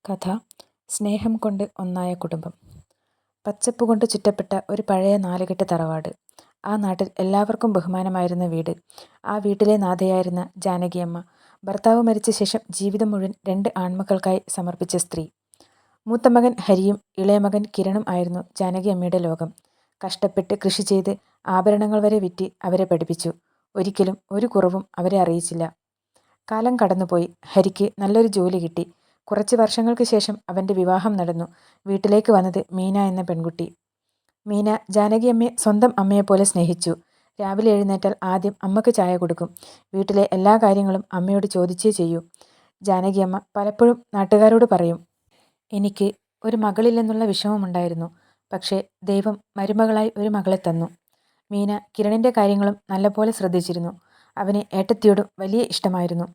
കഥ സ്നേഹം കൊണ്ട് ഒന്നായ കുടുംബം. പച്ചപ്പുകൊണ്ട് ചുറ്റപ്പെട്ട ഒരു പഴയ നാലുകെട്ട് തറവാട്. ആ നാട്ടിൽ എല്ലാവർക്കും ബഹുമാനമായിരുന്ന വീട്. ആ വീട്ടിലെ നാഥയായിരുന്ന ജാനകിയമ്മ ഭർത്താവ് മരിച്ച ശേഷം ജീവിതം മുഴുവൻ 2 ആൺമക്കൾക്കായി സമർപ്പിച്ച സ്ത്രീ. മൂത്ത മകൻ ഹരിയും ഇളയ മകൻ കിരണും ആയിരുന്നു ജാനകിയമ്മയുടെ ലോകം. കഷ്ടപ്പെട്ട് കൃഷി ചെയ്ത് ആഭരണങ്ങൾ വരെ വിറ്റ് അവരെ പഠിപ്പിച്ചു. ഒരിക്കലും ഒരു കുറവും അവരെ അറിയിച്ചില്ല. കാലം കടന്നുപോയി. ഹരിക്ക് നല്ലൊരു ജോലി കിട്ടി. കുറച്ച് വർഷങ്ങൾക്ക് ശേഷം അവൻ്റെ വിവാഹം നടന്നു. വീട്ടിലേക്ക് വന്നത് മീന എന്ന പെൺകുട്ടി. മീന ജാനകിയമ്മയെ സ്വന്തം അമ്മയെപ്പോലെ സ്നേഹിച്ചു. രാവിലെ എഴുന്നേറ്റാൽ ആദ്യം അമ്മയ്ക്ക് ചായ കൊടുക്കും. വീട്ടിലെ എല്ലാ കാര്യങ്ങളും അമ്മയോട് ചോദിച്ചേ ചെയ്യൂ. ജാനകിയമ്മ പലപ്പോഴും നാട്ടുകാരോട് പറയും, എനിക്ക് ഒരു മകളില്ലെന്നുള്ള വിഷമമുണ്ടായിരുന്നു. പക്ഷേ ദൈവം മരുമകളായി ഒരു മകളെ തന്നു. മീന കിരണിൻ്റെ കാര്യങ്ങളും നല്ലപോലെ ശ്രദ്ധിച്ചിരുന്നു. അവന് ഏട്ടത്തിയോടും വലിയ ഇഷ്ടമായിരുന്നു.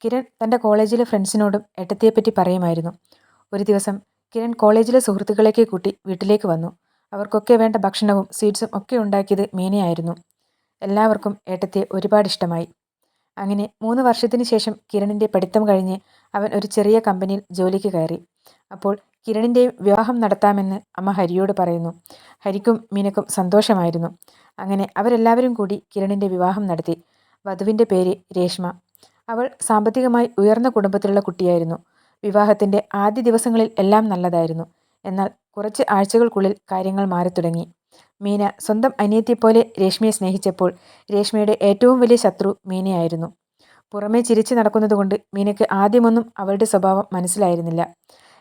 കിരൺ തൻ്റെ കോളേജിലെ ഫ്രണ്ട്സിനോടും ഏട്ടത്തിയെപ്പറ്റി പറയുമായിരുന്നു. ഒരു ദിവസം കിരൺ കോളേജിലെ സുഹൃത്തുക്കളേക്ക് കൂട്ടി വീട്ടിലേക്ക് വന്നു. അവർക്കൊക്കെ വേണ്ട ഭക്ഷണവും സ്വീറ്റ്സും ഒക്കെ ഉണ്ടാക്കിയത് മീനയായിരുന്നു. എല്ലാവർക്കും ഏട്ടത്തിയെ ഒരുപാട് ഇഷ്ടമായി. അങ്ങനെ 3 വർഷത്തിന് ശേഷം കിരണിൻ്റെ പഠിത്തം കഴിഞ്ഞ് അവൻ ഒരു ചെറിയ കമ്പനിയിൽ ജോലിക്ക് കയറി. അപ്പോൾ കിരണിൻ്റെയും വിവാഹം നടത്താമെന്ന് അമ്മ ഹരിയോട് പറയുന്നു. ഹരിക്കും മീനക്കും സന്തോഷമായിരുന്നു. അങ്ങനെ അവരെല്ലാവരും കൂടി കിരണിൻ്റെ വിവാഹം നടത്തി. വധുവിൻ്റെ പേര് രേഷ്മ. അവൾ സാമ്പത്തികമായി ഉയർന്ന കുടുംബത്തിലുള്ള കുട്ടിയായിരുന്നു. വിവാഹത്തിൻ്റെ ആദ്യ ദിവസങ്ങളിൽ എല്ലാം നല്ലതായിരുന്നു. എന്നാൽ കുറച്ച് ആഴ്ചകൾക്കുള്ളിൽ കാര്യങ്ങൾ മാറിത്തുടങ്ങി. മീന സ്വന്തം അനിയത്തിയെപ്പോലെ രേഷ്മയെ സ്നേഹിച്ചപ്പോൾ രേഷ്മയുടെ ഏറ്റവും വലിയ ശത്രു മീനയായിരുന്നു. പുറമേ ചിരിച്ചു നടക്കുന്നതുകൊണ്ട് മീനയ്ക്ക് ആദ്യമൊന്നും അവളുടെ സ്വഭാവം മനസ്സിലായിരുന്നില്ല.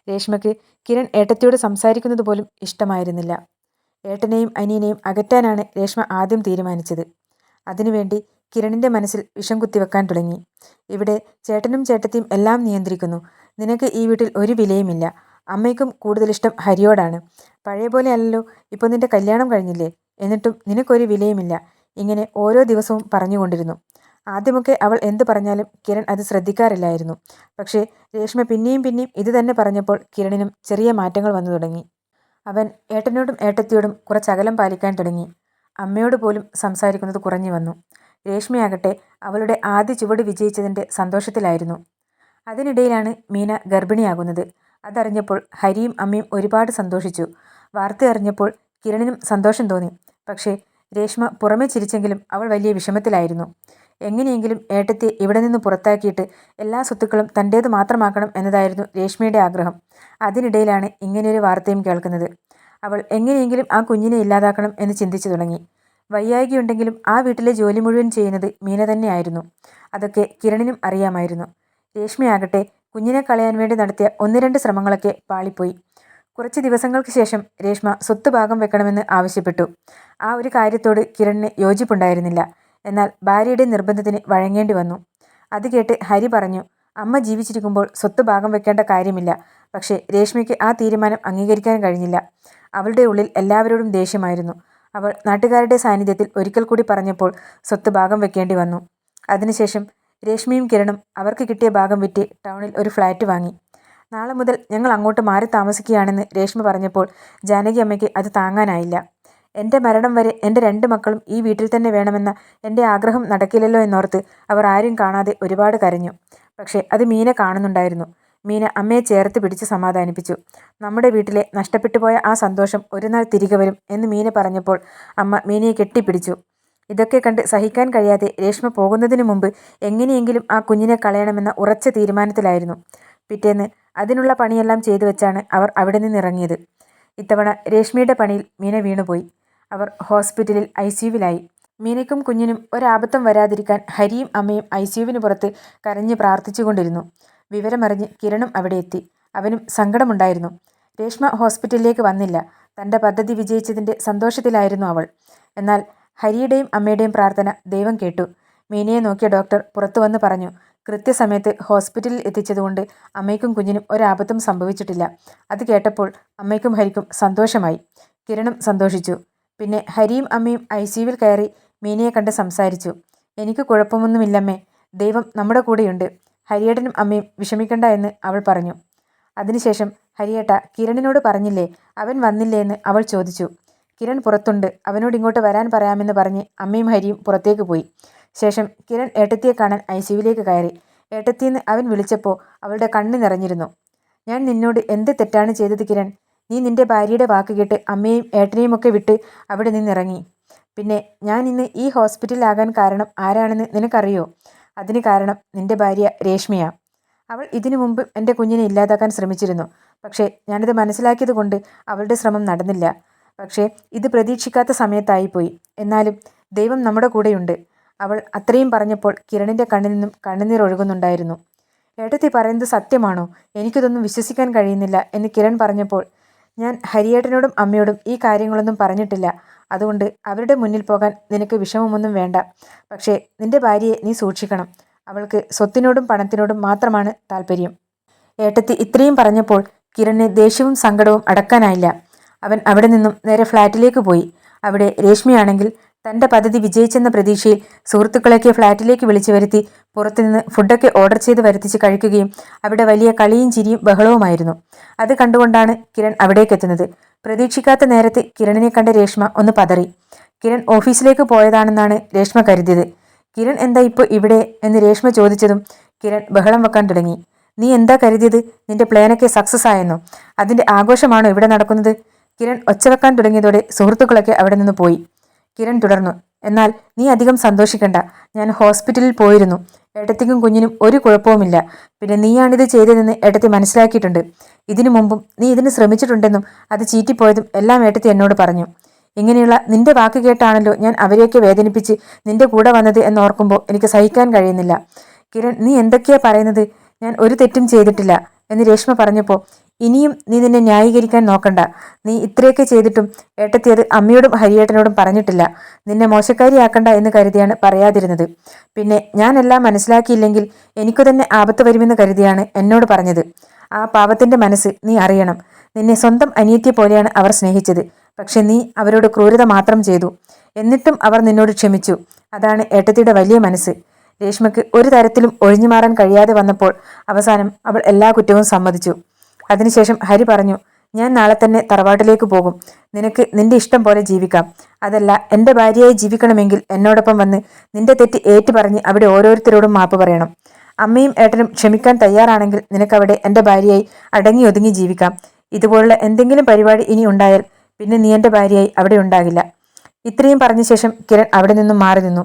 രേഷ്മയ്ക്ക് കിരൺ ഏട്ടത്തിയോട് സംസാരിക്കുന്നത് പോലും ഇഷ്ടമായിരുന്നില്ല. ഏട്ടനെയും അനിയനെയും അകറ്റാനാണ് രേഷ്മ ആദ്യം തീരുമാനിച്ചത്. അതിനുവേണ്ടി കിരണിൻ്റെ മനസ്സിൽ വിഷം കുത്തിവെക്കാൻ തുടങ്ങി. ഇവിടെ ചേട്ടനും ചേട്ടത്തിയും എല്ലാം നിയന്ത്രിക്കുന്നു. നിനക്ക് ഈ വീട്ടിൽ ഒരു വിലയുമില്ല. അമ്മയ്ക്കും കൂടുതലിഷ്ടം ഹരിയോടാണ്. പഴയ പോലെ അല്ലല്ലോ, ഇപ്പോൾ നിന്റെ കല്യാണം കഴിഞ്ഞില്ലേ, എന്നിട്ടും നിനക്കൊരു വിലയുമില്ല. ഇങ്ങനെ ഓരോ ദിവസവും പറഞ്ഞുകൊണ്ടിരുന്നു. ആദ്യമൊക്കെ അവൾ എന്ത് പറഞ്ഞാലും കിരൺ അത് ശ്രദ്ധിക്കാറില്ലായിരുന്നു. പക്ഷേ രേഷ്മ പിന്നെയും പിന്നെയും ഇത് തന്നെ പറഞ്ഞപ്പോൾ കിരണിനും ചെറിയ മാറ്റങ്ങൾ വന്നു തുടങ്ങി. അവൻ ഏട്ടനോടും ഏട്ടത്തിയോടും കുറച്ചകലം പാലിക്കാൻ തുടങ്ങി. അമ്മയോട് പോലും സംസാരിക്കുന്നത് കുറഞ്ഞു വന്നു. രേഷ്മയാകട്ടെ അവളുടെ ആദ്യ ചുവട് വിജയിച്ചതിൻ്റെ സന്തോഷത്തിലായിരുന്നു. അതിനിടയിലാണ് മീന ഗർഭിണിയാകുന്നത്. അതറിഞ്ഞപ്പോൾ ഹരിയും അമ്മയും ഒരുപാട് സന്തോഷിച്ചു. വാർത്ത അറിഞ്ഞപ്പോൾ കിരണിനും സന്തോഷം തോന്നി. പക്ഷേ രേഷ്മ പുറമെ ചിരിച്ചെങ്കിലും അവൾ വലിയ വിഷമത്തിലായിരുന്നു. എങ്ങനെയെങ്കിലും ഏട്ടത്തെ ഇവിടെ നിന്ന് പുറത്താക്കിയിട്ട് എല്ലാ സ്വത്തുക്കളും തൻ്റേത് മാത്രമാക്കണം എന്നതായിരുന്നു രേഷ്മയുടെ ആഗ്രഹം. അതിനിടയിലാണ് ഇങ്ങനെയൊരു വാർത്തയും കേൾക്കുന്നത്. അവൾ എങ്ങനെയെങ്കിലും ആ കുഞ്ഞിനെ ഇല്ലാതാക്കണം എന്ന് ചിന്തിച്ചു തുടങ്ങി. വയ്യായികയുണ്ടെങ്കിലും ആ വീട്ടിലെ ജോലി മുഴുവൻ ചെയ്യുന്നത് മീന തന്നെയായിരുന്നു. അതൊക്കെ കിരണിനും അറിയാമായിരുന്നു. രേഷ്മയാകട്ടെ കുഞ്ഞിനെ കളയാൻ വേണ്ടി നടത്തിയ 1-2 ശ്രമങ്ങളൊക്കെ പാളിപ്പോയി. കുറച്ച് ദിവസങ്ങൾക്ക് ശേഷം രേഷ്മ സ്വത്ത് ഭാഗം വെക്കണമെന്ന് ആവശ്യപ്പെട്ടു. ആ ഒരു കാര്യത്തോട് കിരണിന് യോജിപ്പുണ്ടായിരുന്നില്ല. എന്നാൽ ഭാര്യയുടെ നിർബന്ധത്തിന് വഴങ്ങേണ്ടി വന്നു. അത് കേട്ട് ഹരി പറഞ്ഞു, അമ്മ ജീവിച്ചിരിക്കുമ്പോൾ സ്വത്ത് ഭാഗം വെക്കേണ്ട കാര്യമില്ല. പക്ഷേ രേഷ്മയ്ക്ക് ആ തീരുമാനം അംഗീകരിക്കാൻ കഴിഞ്ഞില്ല. അവളുടെ ഉള്ളിൽ എല്ലാവരോടും ദേഷ്യമായിരുന്നു. അവൾ നാട്ടുകാരുടെ സാന്നിധ്യത്തിൽ ഒരിക്കൽ കൂടി പറഞ്ഞപ്പോൾ സ്വത്ത് ഭാഗം വെക്കേണ്ടി വന്നു. അതിനുശേഷം രേഷ്മയും കിരണും അവർക്ക് കിട്ടിയ ഭാഗം വിറ്റ് ടൗണിൽ ഒരു ഫ്ലാറ്റ് വാങ്ങി. നാളെ മുതൽ ഞങ്ങൾ അങ്ങോട്ട് മാറി താമസിക്കുകയാണെന്ന് രേഷ്മ പറഞ്ഞപ്പോൾ ജാനകി അമ്മയ്ക്ക് അത് താങ്ങാനായില്ല. എൻ്റെ മരണം വരെ എൻ്റെ 2 മക്കളും ഈ വീട്ടിൽ തന്നെ വേണമെന്ന എൻ്റെ ആഗ്രഹം നടക്കില്ലല്ലോ എന്നോർത്ത് അവർ ആരും കാണാതെ ഒരുപാട് കരഞ്ഞു. പക്ഷേ അത് മീന കാണുന്നുണ്ടായിരുന്നു. മീന അമ്മയെ ചേർത്ത് പിടിച്ച് സമാധാനിപ്പിച്ചു. നമ്മുടെ വീട്ടിലെ നഷ്ടപ്പെട്ടു പോയ ആ സന്തോഷം ഒരു നാൾ തിരികെ വരും എന്ന് മീന പറഞ്ഞപ്പോൾ അമ്മ മീനയെ കെട്ടിപ്പിടിച്ചു. ഇതൊക്കെ കണ്ട് സഹിക്കാൻ കഴിയാതെ രേഷ്മ പോകുന്നതിന് മുമ്പ് എങ്ങനെയെങ്കിലും ആ കുഞ്ഞിനെ കളയണമെന്ന ഉറച്ച തീരുമാനത്തിലായിരുന്നു. പിറ്റേന്ന് അതിനുള്ള പണിയെല്ലാം ചെയ്തു വെച്ചാണ് അവർ അവിടെ നിന്നിറങ്ങിയത്. ഇത്തവണ രേഷ്മയുടെ പണിയിൽ മീന വീണുപോയി. അവർ ഹോസ്പിറ്റലിൽ ICUവിലായി. മീനയ്ക്കും കുഞ്ഞിനും ഒരാപത്തും വരാതിരിക്കാൻ ഹരിയും അമ്മയും ICUവിന് പുറത്ത് കരഞ്ഞ് പ്രാർത്ഥിച്ചുകൊണ്ടിരുന്നു. വിവരമറിഞ്ഞ് കിരണും അവിടെ എത്തി. അവനും സങ്കടമുണ്ടായിരുന്നു. രേഷ്മ ഹോസ്പിറ്റലിലേക്ക് വന്നില്ല. തൻ്റെ പദ്ധതി വിജയിച്ചതിൻ്റെ സന്തോഷത്തിലായിരുന്നു അവൾ. എന്നാൽ ഹരിയുടെയും അമ്മയുടെയും പ്രാർത്ഥന ദൈവം കേട്ടു. മീനയെ നോക്കിയ ഡോക്ടർ പുറത്തു വന്ന് പറഞ്ഞു, കൃത്യസമയത്ത് ഹോസ്പിറ്റലിൽ എത്തിച്ചതുകൊണ്ട് അമ്മയ്ക്കും കുഞ്ഞിനും ഒരാപത്തും സംഭവിച്ചിട്ടില്ല. അത് കേട്ടപ്പോൾ അമ്മയ്ക്കും ഹരിക്കും സന്തോഷമായി. കിരണും സന്തോഷിച്ചു. പിന്നെ ഹരിയും അമ്മയും ICUവിൽ കയറി മീനയെ കണ്ട് സംസാരിച്ചു. എനിക്ക് കുഴപ്പമൊന്നുമില്ലമ്മേ, ദൈവം നമ്മുടെ കൂടെയുണ്ട്. ഹരിയേട്ടനും അമ്മയും വിഷമിക്കണ്ട എന്ന് അവൾ പറഞ്ഞു. അതിനുശേഷം ഹരിയേട്ട കിരണിനോട് പറഞ്ഞില്ലേ, അവൻ വന്നില്ലേ എന്ന് അവൾ ചോദിച്ചു. കിരൺ പുറത്തുണ്ട്, അവനോട് ഇങ്ങോട്ട് വരാൻ പറയാമെന്ന് പറഞ്ഞ് അമ്മയും ഹരിയും പുറത്തേക്ക് പോയി. ശേഷം കിരൺ ഏട്ടത്തിയെ കാണാൻ ICUവിലേക്ക് കയറി. ഏട്ടത്തിയെന്ന് അവൻ വിളിച്ചപ്പോൾ അവളുടെ കണ്ണ് നിറഞ്ഞിരുന്നു. ഞാൻ നിന്നോട് എന്ത് തെറ്റാണ് ചെയ്തത് കിരൺ? നീ നിന്റെ ഭാര്യയുടെ വാക്ക് കേട്ട് അമ്മയെയും ഏട്ടനെയും ഒക്കെ വിട്ട് അവിടെ നിന്നിറങ്ങി. പിന്നെ ഞാൻ ഇന്ന് ഈ ഹോസ്പിറ്റലിലാകാൻ കാരണം ആരാണെന്ന് നിനക്കറിയോ? അതിന് കാരണം നിന്റെ ഭാര്യ രേഷ്മയാ. അവൾ ഇതിനു മുമ്പ് എൻ്റെ കുഞ്ഞിനെ ഇല്ലാതാക്കാൻ ശ്രമിച്ചിരുന്നു. പക്ഷേ ഞാനത് മനസ്സിലാക്കിയത് കൊണ്ട് അവളുടെ ശ്രമം നടന്നില്ല. പക്ഷേ ഇത് പ്രതീക്ഷിക്കാത്ത സമയത്തായിപ്പോയി. എന്നാലും ദൈവം നമ്മുടെ കൂടെയുണ്ട്. അവൾ അത്രയും പറഞ്ഞപ്പോൾ കിരണിൻ്റെ കണ്ണിൽ നിന്നും കണ്ണുനീർ ഒഴുകുന്നുണ്ടായിരുന്നു. ഏട്ടത്തി പറയുന്നത് സത്യമാണോ? എനിക്കിതൊന്നും വിശ്വസിക്കാൻ കഴിയുന്നില്ല എന്ന് കിരൺ പറഞ്ഞപ്പോൾ, ഞാൻ ഹരിയേട്ടനോടും അമ്മയോടും ഈ കാര്യങ്ങളൊന്നും പറഞ്ഞിട്ടില്ല. അതുകൊണ്ട് അവരുടെ മുന്നിൽ പോകാൻ നിനക്ക് വിഷമമൊന്നും വേണ്ട. പക്ഷേ നിന്റെ ഭാര്യയെ നീ സൂക്ഷിക്കണം. അവൾക്ക് സ്വത്തിനോടും പണത്തിനോടും മാത്രമാണ് താല്പര്യം. ഏട്ടത്തി ഇത്രയും പറഞ്ഞപ്പോൾ കിരണിന് ദേഷ്യവും സങ്കടവും അടക്കാനായില്ല. അവൻ അവിടെ നിന്നും നേരെ ഫ്ലാറ്റിലേക്ക് പോയി. അവിടെ രേഷ്മയാണെങ്കിൽ തൻ്റെ പദ്ധതി വിജയിച്ചെന്ന പ്രതീക്ഷയിൽ സുഹൃത്തുക്കളൊക്കെ ഫ്ലാറ്റിലേക്ക് വിളിച്ചു വരുത്തി പുറത്തുനിന്ന് ഫുഡൊക്കെ ഓർഡർ ചെയ്ത് വരുത്തിച്ച് കഴിക്കുകയും അവിടെ വലിയ കളിയും ചിരിയും ബഹളവുമായിരുന്നു. അത് കണ്ടുകൊണ്ടാണ് കിരൺ അവിടേക്കെത്തുന്നത്. പ്രതീക്ഷിക്കാത്ത നേരത്ത് കിരണിനെ കണ്ട രേഷ്മ ഒന്ന് പതറി. കിരൺ ഓഫീസിലേക്ക് പോയതാണെന്നാണ് രേഷ്മ കരുതിയത്. കിരൺ എന്താ ഇപ്പോൾ ഇവിടെ എന്ന് രേഷ്മ ചോദിച്ചതും കിരൺ ബഹളം വെക്കാൻ തുടങ്ങി. നീ എന്താ കരുതിയത്? നിന്റെ പ്ലാനൊക്കെ സക്സസ് ആയെന്നോ? അതിൻ്റെ ആഘോഷമാണോ ഇവിടെ നടക്കുന്നത്? കിരൺ ഒച്ചവെക്കാൻ തുടങ്ങിയതോടെ സുഹൃത്തുക്കളൊക്കെ അവിടെ നിന്ന് പോയി. കിരൺ തുടർന്നു. എന്നാൽ നീ അധികം സന്തോഷിക്കണ്ട. ഞാൻ ഹോസ്പിറ്റലിൽ പോയിരുന്നു. ഏട്ടത്തിക്കും കുഞ്ഞിനും ഒരു കുഴപ്പവുമില്ല. പിന്നെ നീയാണിത് ചെയ്തതെന്ന് ഏട്ടത്തി മനസ്സിലാക്കിയിട്ടുണ്ട്. ഇതിനു മുമ്പും നീ ഇതിന് ശ്രമിച്ചിട്ടുണ്ടെന്നും അത് ചീറ്റിപ്പോയതും എല്ലാം ഏട്ടത്തി എന്നോട് പറഞ്ഞു. ഇങ്ങനെയുള്ള നിന്റെ വാക്ക് കേട്ടാണല്ലോ ഞാൻ അവരെയൊക്കെ വേദനിപ്പിച്ച് നിന്റെ കൂടെ വന്നത് എന്നോർക്കുമ്പോൾ എനിക്ക് സഹിക്കാൻ കഴിയുന്നില്ല. കിരൺ, നീ എന്തൊക്കെയാ പറയുന്നത്? ഞാൻ ഒരു തെറ്റും ചെയ്തിട്ടില്ല എന്ന് രേഷ്മ പറഞ്ഞപ്പോൾ, ഇനിയും നീ നിന്നെ ന്യായീകരിക്കാൻ നോക്കണ്ട. നീ ഇത്രയൊക്കെ ചെയ്തിട്ടും ഏട്ടത്തി അത് അമ്മയോടും ഹരിയേട്ടനോടും പറഞ്ഞിട്ടില്ല. നിന്നെ മോശക്കാരിയാക്കണ്ട എന്ന് കരുതിയാണ് പറയാതിരുന്നത്. പിന്നെ ഞാനെല്ലാം മനസ്സിലാക്കിയില്ലെങ്കിൽ എനിക്കു തന്നെ ആപത്ത് വരുമെന്ന് കരുതിയാണ് എന്നോട് പറഞ്ഞത്. ആ പാവത്തിന്റെ മനസ്സ് നീ അറിയണം. നിന്നെ സ്വന്തം അനിയത്തിയെ പോലെയാണ് അവർ സ്നേഹിച്ചത്. പക്ഷെ നീ അവരോട് ക്രൂരത മാത്രം ചെയ്തു. എന്നിട്ടും അവർ നിന്നോട് ക്ഷമിച്ചു. അതാണ് ഏട്ടത്തിയുടെ വലിയ മനസ്സ്. രേഷ്മയ്ക്ക് ഒരു തരത്തിലും ഒഴിഞ്ഞു മാറാൻ കഴിയാതെ വന്നപ്പോൾ അവസാനം അവൾ എല്ലാ കുറ്റവും സമ്മതിച്ചു. അതിനുശേഷം ഹരി പറഞ്ഞു, ഞാൻ നാളെ തന്നെ തറവാട്ടിലേക്ക് പോകും. നിനക്ക് നിന്റെ ഇഷ്ടം പോലെ ജീവിക്കാം. അതല്ല, എൻ്റെ ഭാര്യയായി ജീവിക്കണമെങ്കിൽ എന്നോടൊപ്പം വന്ന് നിന്റെ തെറ്റ് ഏറ്റുപറഞ്ഞ് അവിടെ ഓരോരുത്തരോടും മാപ്പ് പറയണം. അമ്മയും ഏട്ടനും ക്ഷമിക്കാൻ തയ്യാറാണെങ്കിൽ നിനക്കവിടെ എൻ്റെ ഭാര്യയായി അടങ്ങി ഒതുങ്ങി ജീവിക്കാം. ഇതുപോലുള്ള എന്തെങ്കിലും പരിപാടി ഇനി ഉണ്ടായാൽ പിന്നെ നീ എൻ്റെ ഭാര്യയായി അവിടെ ഉണ്ടാകില്ല. ഇത്രയും പറഞ്ഞ ശേഷം കിരൺ അവിടെ നിന്നും മാറി നിന്നു.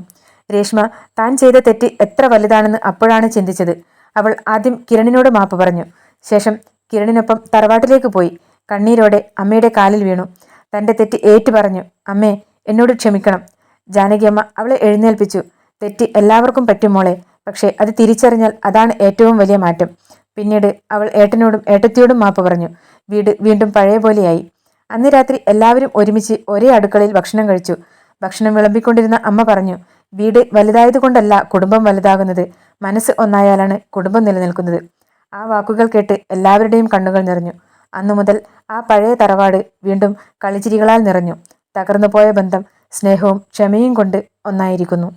രേഷ്മ താൻ ചെയ്ത തെറ്റ് എത്ര വലുതാണെന്ന് അപ്പോഴാണ് ചിന്തിച്ചത്. അവൾ ആദ്യം കിരണിനോട് മാപ്പ് പറഞ്ഞു. ശേഷം കിരണിനൊപ്പം തറവാട്ടിലേക്ക് പോയി കണ്ണീരോടെ അമ്മയുടെ കാലിൽ വീണു. തൻ്റെ തെറ്റ് ഏറ്റു പറഞ്ഞു. അമ്മേ, എന്നോട് ക്ഷമിക്കണം. ജാനകിയമ്മ അവളെ എഴുന്നേൽപ്പിച്ചു. തെറ്റ് എല്ലാവർക്കും പറ്റും മോളെ. പക്ഷേ അത് തിരിച്ചറിഞ്ഞാൽ അതാണ് ഏറ്റവും വലിയ മാറ്റം. പിന്നീട് അവൾ ഏട്ടനോടും ഏട്ടത്തിയോടും മാപ്പ് പറഞ്ഞു. വീട് വീണ്ടും പഴയ പോലെയായി. അന്ന് രാത്രി എല്ലാവരും ഒരുമിച്ച് ഒരേ അടുക്കളയിൽ ഭക്ഷണം കഴിച്ചു. ഭക്ഷണം വിളമ്പിക്കൊണ്ടിരുന്ന അമ്മ പറഞ്ഞു, വീട് വലുതായതുകൊണ്ടല്ല കുടുംബം വലുതാകുന്നത്, മനസ്സ് ഒന്നായാലാണ് കുടുംബം നിലനിൽക്കുന്നത്. ആ വാക്കുകൾ കേട്ട് എല്ലാവരുടെയും കണ്ണുകൾ നിറഞ്ഞു. അന്നു മുതൽ ആ പഴയ തറവാട് വീണ്ടും കളിച്ചിരികളാൽ നിറഞ്ഞു. തകർന്നുപോയ ബന്ധം സ്നേഹവും ക്ഷമയും കൊണ്ട് ഒന്നായിരിക്കുന്നു.